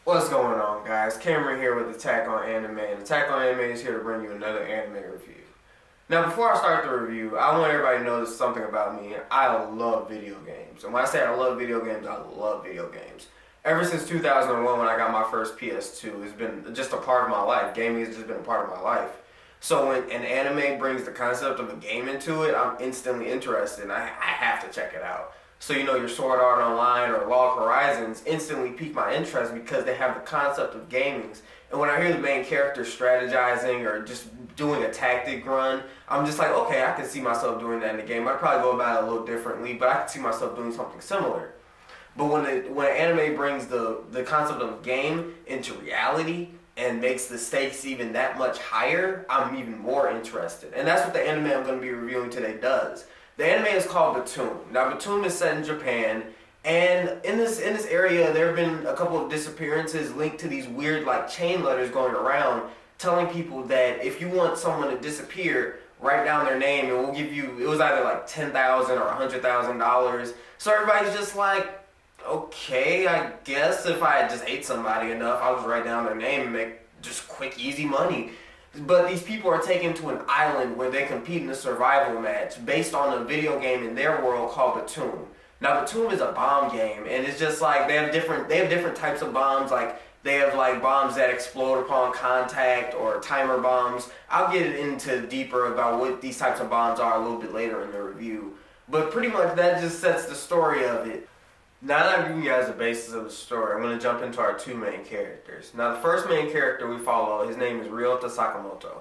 What's going on, guys? Cameron here with Attack on Anime, and Attack on Anime is here to bring you another anime review. Now, before I start the review, I want everybody to know something about me. I love video games, and when I say I love video games, I love video games. Ever since 2001, when I got my first PS2, it's been just a part of my life. Gaming has just been a part of my life. So when an anime brings the concept of a game into it, I'm instantly interested, and I have to check it out. So your Sword Art Online or Log Horizons instantly pique my interest because they have the concept of gamings. And when I hear the main character strategizing or just doing a tactic run, I'm just like, okay, I can see myself doing that in the game. I'd probably go about it a little differently, but I can see myself doing something similar. But when an anime brings the concept of a game into reality and makes the stakes even that much higher, I'm even more interested. And that's what the anime I'm going to be reviewing today does. The anime is called Btooom. Now, Btooom is set in Japan, and in this area, there have been a couple of disappearances linked to these weird chain letters going around, telling people that if you want someone to disappear, write down their name, and we'll give you. It was either $10,000 or $100,000. So everybody's just like, okay, I guess if I just ate somebody enough, I'll just write down their name and make just quick, easy money. But these people are taken to an island where they compete in a survival match based on a video game in their world called Btooom. Now, Btooom is a bomb game, and it's just they have different types of bombs. They have bombs that explode upon contact or timer bombs. I'll get into deeper about what these types of bombs are a little bit later in the review. But pretty much that just sets the story of it. Now that I've given you guys the basis of the story, I'm going to jump into our two main characters. Now, the first main character we follow, his name is Ryota Sakamoto.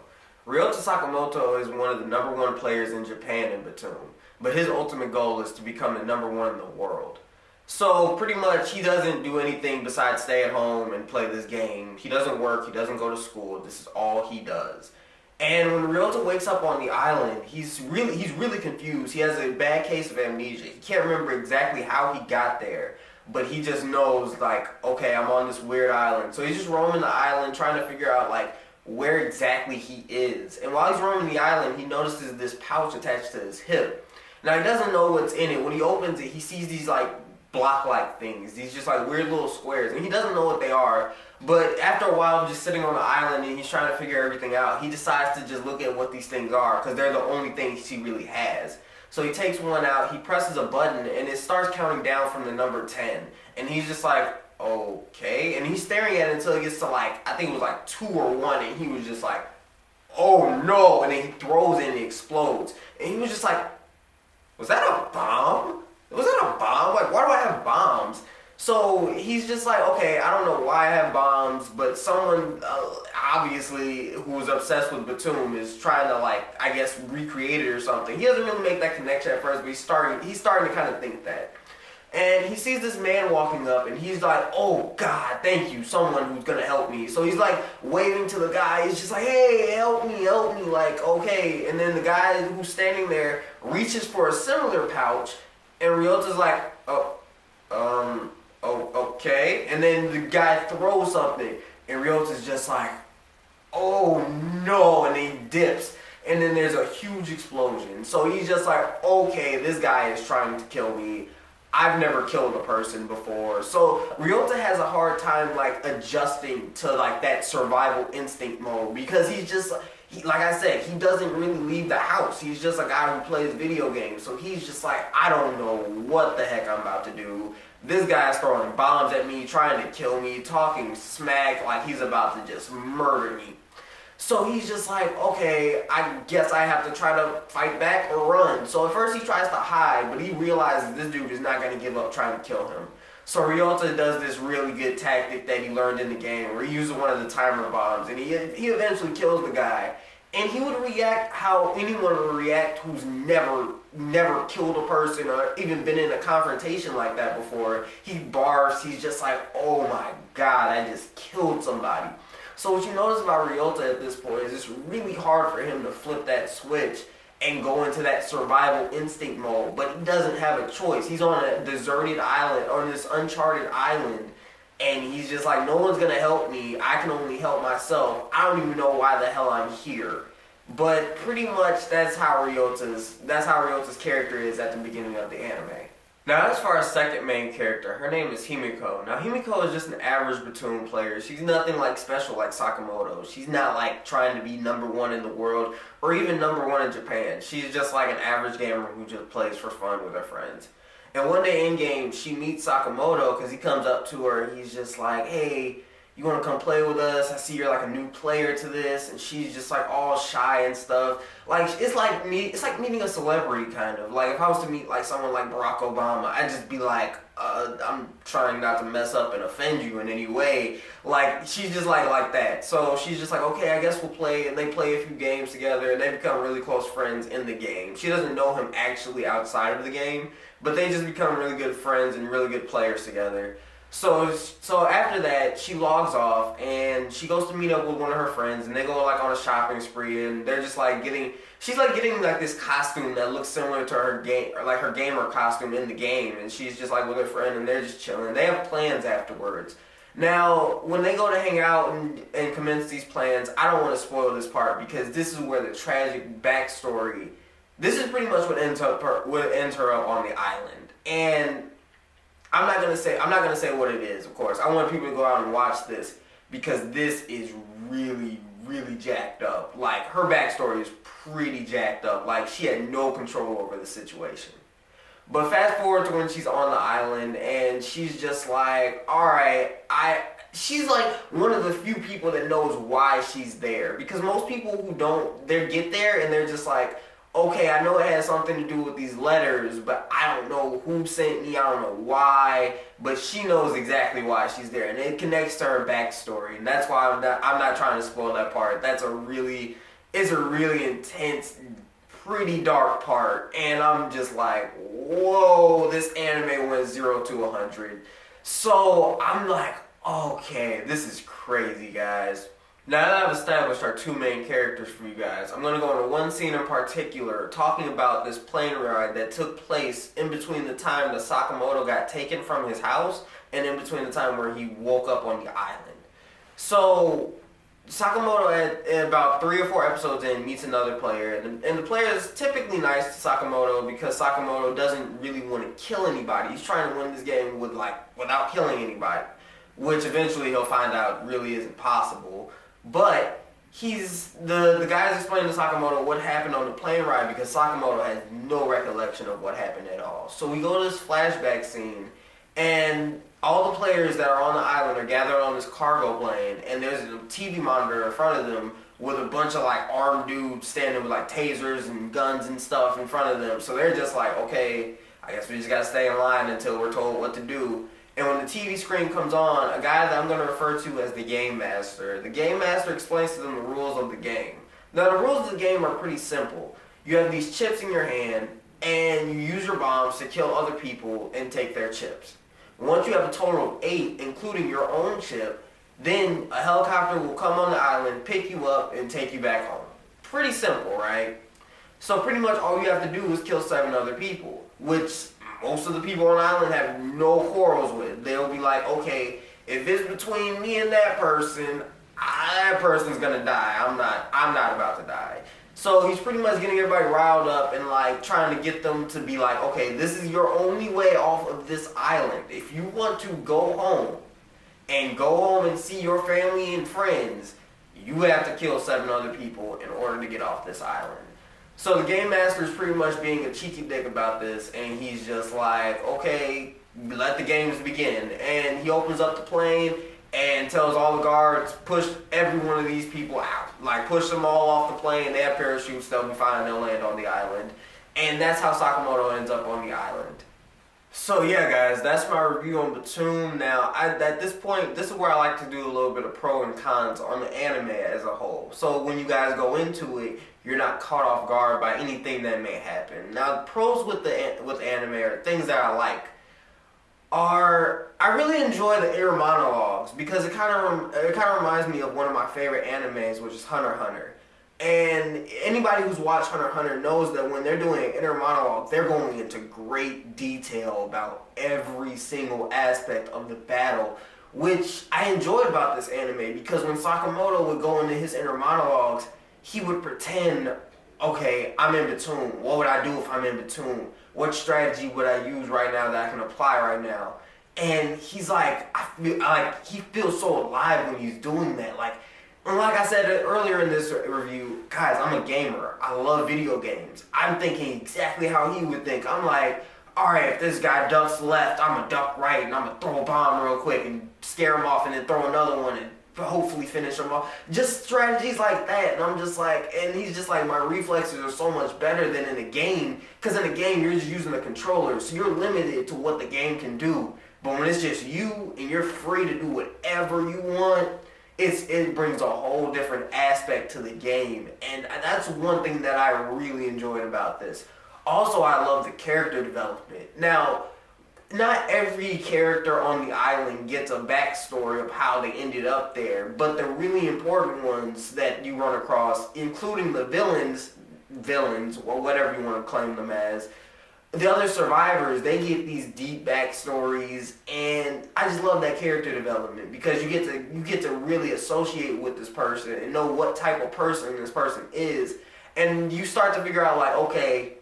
Ryota Sakamoto is one of the #1 players in Japan in Btooom, but his ultimate goal is to become the #1 in the world. So, pretty much, he doesn't do anything besides stay at home and play this game. He doesn't work, he doesn't go to school, this is all he does. And when Ryota wakes up on the island, he's really confused. He has a bad case of amnesia. He can't remember exactly how he got there, but he just knows okay, I'm on this weird island. So he's just roaming the island trying to figure out where exactly he is. And while he's roaming the island, he notices this pouch attached to his hip. Now he doesn't know what's in it. When he opens it, he sees these block-like things. These just weird little squares, and he doesn't know what they are. But after a while of just sitting on the island and he's trying to figure everything out, he decides to just look at what these things are because they're the only things he really has. So he takes one out, he presses a button, and it starts counting down from the number 10. And he's just okay. And he's staring at it until it gets to I think it was 2 or 1, and he was just oh no, and then he throws it and it explodes. And he was just was that a bomb? Was that a bomb? Why do I have bombs? So he's just okay, I don't know why I have bombs, but someone obviously who was obsessed with Btooom is trying to I guess recreate it or something. He doesn't really make that connection at first, but he's starting to kind of think that. And he sees this man walking up, and he's oh God, thank you, someone who's gonna help me. So he's waving to the guy. He's just hey, help me, okay. And then the guy who's standing there reaches for a similar pouch, and Ryota's okay. And then the guy throws something, and Ryota's just oh no, and he dips. And then there's a huge explosion. So he's just okay, this guy is trying to kill me. I've never killed a person before. So Ryota has a hard time adjusting to that survival instinct mode because he's just like I said, he doesn't really leave the house. He's just a guy who plays video games. So he's just I don't know what the heck I'm about to do. This guy's throwing bombs at me, trying to kill me, talking smack he's about to just murder me. So he's just okay, I guess I have to try to fight back or run. So at first he tries to hide, but he realizes this dude is not going to give up trying to kill him. So Ryota does this really good tactic that he learned in the game where he uses one of the timer bombs, and he eventually kills the guy. And he would react how anyone would react who's never killed a person or even been in a confrontation like that before. He barfs, he's just oh my God, I just killed somebody. So what you notice about Ryota at this point is it's really hard for him to flip that switch and go into that survival instinct mode, but he doesn't have a choice. He's on a deserted island, on this uncharted island, and he's just no one's gonna help me. I can only help myself. I don't even know why the hell I'm here. But pretty much that's how Ryota's character is at the beginning of the anime. Now, as far as second main character, her name is Himiko. Now, Himiko is just an average Btooom player. She's nothing like special like Sakamoto. She's not like trying to be #1 in the world or even #1 in Japan. She's just like an average gamer who just plays for fun with her friends. And one day in game, she meets Sakamoto because he comes up to her and he's just like, hey, you want to come play with us? I see you're like a new player to this. And she's just like all shy and stuff. Like, it's like meeting a celebrity kind of. Like, if I was to meet like someone like Barack Obama, I'd just be like, I'm trying not to mess up and offend you in any way. Like, she's just like that. So she's just like, okay, I guess we'll play. And they play a few games together and they become really close friends in the game. She doesn't know him actually outside of the game, but they just become really good friends and really good players together. So after that, she logs off and she goes to meet up with one of her friends, and they go like on a shopping spree, and they're just like she's like getting like this costume that looks similar to her game, or like her gamer costume in the game, and she's just like with her friend, and they're just chilling. They have plans afterwards. Now, when they go to hang out and commence these plans, I don't want to spoil this part because this is where the tragic backstory. This is pretty much what ends her up on the island, and I'm not gonna say what it is, of course. I want people to go out and watch this because this is really, really jacked up. Like, her backstory is pretty jacked up. Like, she had no control over the situation. But fast forward to when she's on the island and she's just like, alright, she's like one of the few people that knows why she's there. Because most people who don't, they get there and they're just like, okay, I know it has something to do with these letters, but I don't know who sent me, I don't know why, but she knows exactly why she's there, and it connects to her backstory, and that's why I'm not trying to spoil that part. It's a really intense, pretty dark part, and I'm just like, whoa, this anime went 0 to 100. So I'm like, okay, this is crazy, guys. Now that I've established our two main characters for you guys, I'm going to go into one scene in particular talking about this plane ride that took place in between the time that Sakamoto got taken from his house and in between the time where he woke up on the island. So, Sakamoto at about 3 or 4 episodes in meets another player, and the player is typically nice to Sakamoto because Sakamoto doesn't really want to kill anybody. He's trying to win this game without killing anybody, which eventually he'll find out really isn't possible. But the guy's explaining to Sakamoto what happened on the plane ride because Sakamoto has no recollection of what happened at all. So we go to this flashback scene, and all the players that are on the island are gathered on this cargo plane, and there's a TV monitor in front of them with a bunch of like armed dudes standing with like tasers and guns and stuff in front of them. So they're just like, okay, I guess we just gotta stay in line until we're told what to do. And when the TV screen comes on, a guy that I'm going to refer to as the Game Master. The Game Master explains to them the rules of the game. Now, the rules of the game are pretty simple. You have these chips in your hand, and you use your bombs to kill other people and take their chips. Once you have a total of 8, including your own chip, then a helicopter will come on the island, pick you up, and take you back home. Pretty simple, right? So pretty much all you have to do is kill 7 other people, which most of the people on the island have no quarrels with. They'll be like, okay, if it's between me and that person, that person's gonna die. I'm not about to die. So he's pretty much getting everybody riled up and like trying to get them to be like, okay, this is your only way off of this island. If you want to go home and see your family and friends, you have to kill 7 other people in order to get off this island. So the Game Master is pretty much being a cheeky dick about this, and he's just like, okay, let the games begin. And he opens up the plane and tells all the guards, push every one of these people out. Like, push them all off the plane. They have parachutes, they'll be fine, they'll land on the island. And that's how Sakamoto ends up on the island. So yeah, guys, that's my review on Btooom. Now, at this point, this is where I like to do a little bit of pro and cons on the anime as a whole. So when you guys go into it, you're not caught off guard by anything that may happen. Now, the pros with anime or things that I like are I really enjoy the inner monologues because it kind of reminds me of one of my favorite animes, which is Hunter x Hunter. And anybody who's watched Hunter x Hunter knows that when they're doing an inner monologue, they're going into great detail about every single aspect of the battle, which I enjoyed about this anime because when Sakamoto would go into his inner monologues, he would pretend okay, I'm in Btooom. What would I do if I'm in Btooom? What strategy would I use right now that I can apply right now? And he's like, he feels so alive when he's doing that. And like I said earlier in this review, guys, I'm a gamer. I love video games. I'm thinking exactly how he would think. I'm like, all right, if this guy ducks left, I'm gonna duck right, and I'm gonna throw a bomb real quick and scare him off, and then throw another one and hopefully finish him off. Just strategies like that. And I'm just like, and he's just like, my reflexes are so much better than in a game, because in a game you're just using the controller, so you're limited to what the game can do. But when it's just you and you're free to do whatever you want, it brings a whole different aspect to the game. And that's one thing that I really enjoyed about this. Also, I love the character development. Now, not every character on the island gets a backstory of how they ended up there, but the really important ones that you run across, including the villains, or whatever you want to claim them as, the other survivors, they get these deep backstories, and I just love that character development because you get to really associate with this person and know what type of person this person is, and you start to figure out like, okay,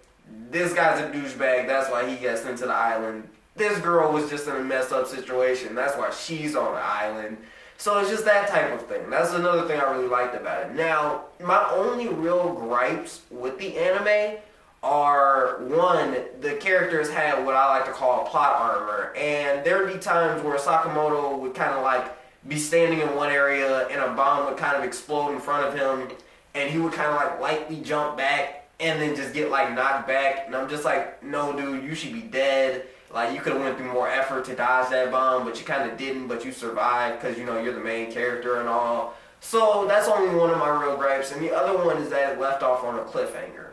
this guy's a douchebag, that's why he gets into the island. This girl was just in a messed up situation, that's why she's on the island. So it's just that type of thing. That's another thing I really liked about it. Now, my only real gripes with the anime are, one, the characters had what I like to call plot armor, and there would be times where Sakamoto would kind of like be standing in one area and a bomb would kind of explode in front of him, and he would kind of like lightly jump back and then just get like knocked back, and I'm just like, no dude, you should be dead. Like, you could have went through more effort to dodge that bomb, but you kind of didn't, but you survived because, you know, you're the main character and all. So that's only one of my real gripes, and the other one is that it left off on a cliffhanger.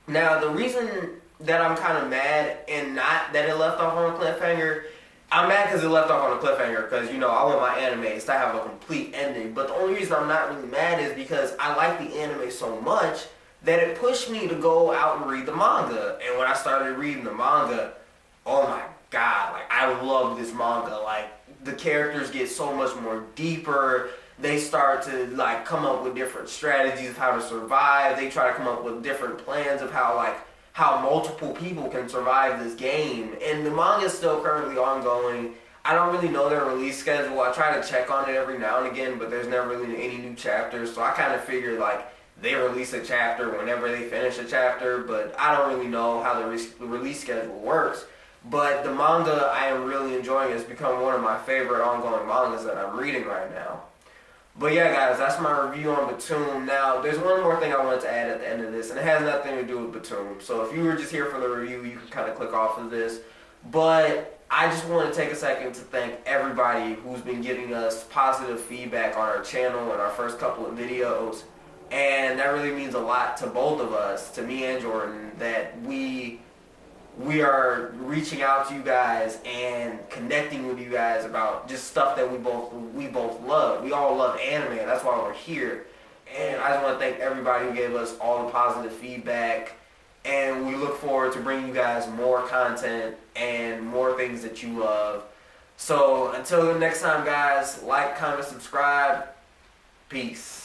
Now, the reason that I'm kind of mad and not that it left off on a cliffhanger, I'm mad because it left off on a cliffhanger because, you know, I want my animes to have a complete ending. But the only reason I'm not really mad is because I like the anime so much that it pushed me to go out and read the manga. And when I started reading the manga, oh my god, like, I love this manga. Like, the characters get so much more deeper. They start to like come up with different strategies of how to survive. They try to come up with different plans of how multiple people can survive this game. And the manga is still currently ongoing. I don't really know their release schedule. I try to check on it every now and again, but there's never really any new chapters. So I kind of figure like they release a chapter whenever they finish a chapter, but I don't really know how the release schedule works. But the manga I am really enjoying. It's become one of my favorite ongoing mangas that I'm reading right now. But yeah, guys, that's my review on Btooom. Now, there's one more thing I wanted to add at the end of this, and it has nothing to do with Btooom. So if you were just here for the review, you can kind of click off of this. But I just want to take a second to thank everybody who's been giving us positive feedback on our channel and our first couple of videos. And that really means a lot to both of us, to me and Jordan, that we are reaching out to you guys and connecting with you guys about just stuff that we both love. We all love anime, and that's why we're here. And I just want to thank everybody who gave us all the positive feedback. And we look forward to bringing you guys more content and more things that you love. So until the next time, guys, like, comment, subscribe. Peace.